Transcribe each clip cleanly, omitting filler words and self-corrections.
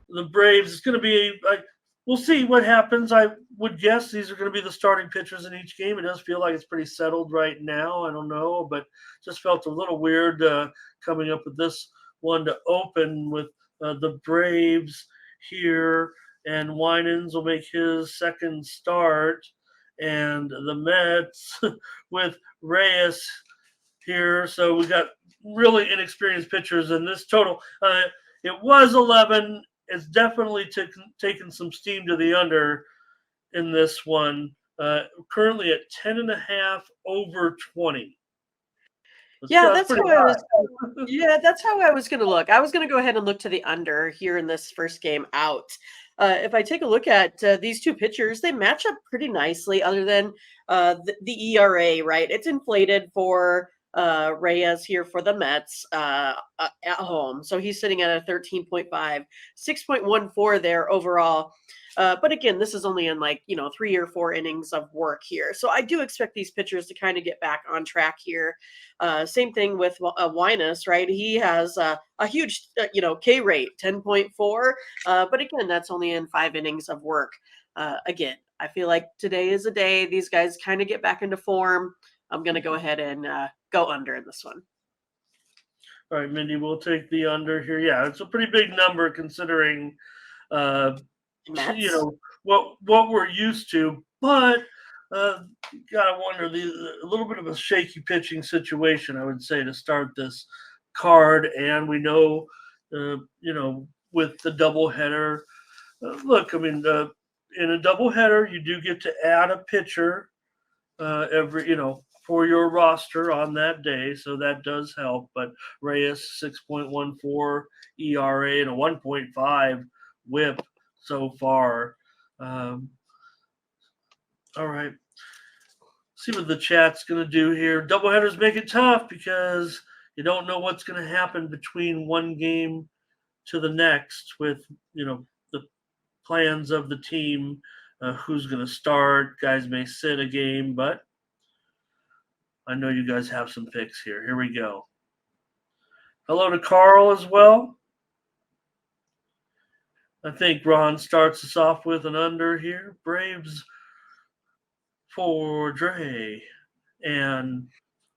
the Braves. It's going to be we'll see what happens. I would guess these are going to be the starting pitchers in each game. It does feel like it's pretty settled right now. I don't know, but just felt a little weird coming up with this one to open with the Braves here, and Winans will make his second start, and the Mets with Reyes here. So we got really inexperienced pitchers in this total. It was 11. It's definitely taken some steam to the under in this one. Currently at 10.5 over 20. Yeah, that's how I was. Yeah, that's how I was going to look. I was going to go ahead and look to the under here in this first game out. If I take a look at these two pitchers, they match up pretty nicely. Other than the ERA, right? It's inflated for Reyes here for the Mets at home, so he's sitting at a 13.5, 6.14 there overall. But again, this is only in 3 or 4 innings of work here. So I do expect these pitchers to kind of get back on track here. Same thing with Winans, right? He has a huge, K rate, 10.4. But again, that's only in 5 innings of work. Again, I feel like today is a day these guys kind of get back into form. I'm going to go ahead and go under in this one. All right, Mindy, we'll take the under here. Yeah, it's a pretty big number considering what we're used to, but you gotta wonder a little bit of a shaky pitching situation, I would say, to start this card. And we know, with the doubleheader, look, I mean, in a doubleheader, you do get to add a pitcher for your roster on that day, so that does help. But Reyes 6.14 ERA and a 1.5 WHIP so far. All right. See what the chat's going to do here. Doubleheaders make it tough because you don't know what's going to happen between one game to the next with, the plans of the team, who's going to start. Guys may sit a game, but I know you guys have some picks here. Here we go. Hello to Carl as well. I think Ron starts us off with an under here. Braves for Dre and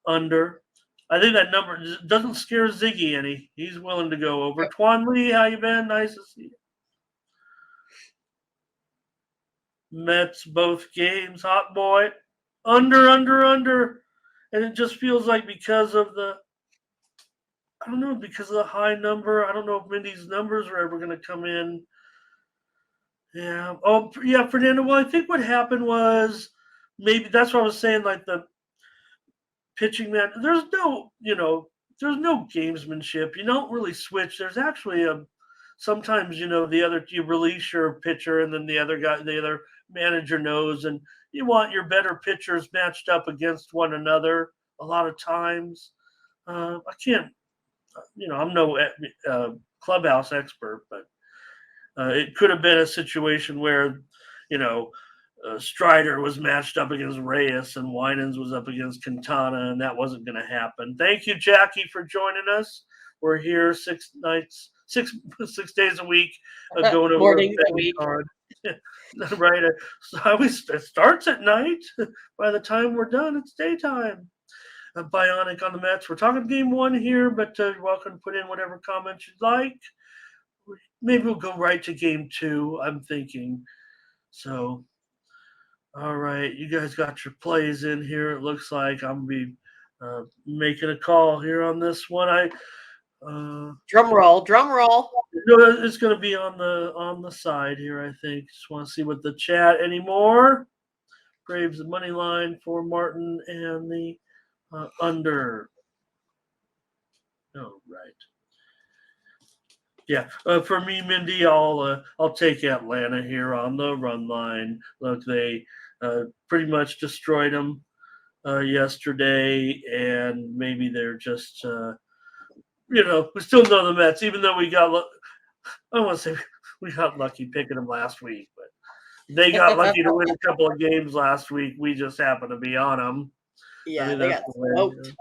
under. I think that number doesn't scare Ziggy any. He's willing to go over. Twan Lee, how you been? Nice to see you. Mets both games. Hot boy. Under. And it just feels like because of the high number. I don't know if Mindy's numbers are ever going to come in. Yeah. Oh, yeah, Fernando. Well, I think what happened was maybe that's what I was saying, like the pitching man. There's no gamesmanship. You don't really switch. There's actually sometimes, you release your pitcher and then the other manager knows, and you want your better pitchers matched up against one another a lot of times. I can't, I'm no clubhouse expert, but it could have been a situation where, Strider was matched up against Reyes and Winans was up against Quintana, and that wasn't going to happen. Thank you, Jackie, for joining us. We're here 6 days a week, going over morning a week. Card. Right. It starts at night. By the time we're done, it's daytime. Bionic on the Mets. We're talking game 1 here, but you're welcome to put in whatever comments you'd like. Maybe we'll go right to game 2, I'm thinking. So, all right, you guys got your plays in here. It looks like I'm going to be making a call here on this one. Drum roll. It's going to be on the side here, I think. Just want to see what the chat anymore. Braves money line for Martin and the under. Oh, right. Yeah, for me, Mindy, I'll take Atlanta here on the run line. Look, they pretty much destroyed them yesterday, and maybe they're just, we still know the Mets, even though we got, I don't want to say we got lucky picking them last week, but they got lucky to win a couple of games last week. We just happened to be on them. Yeah, they got smoked.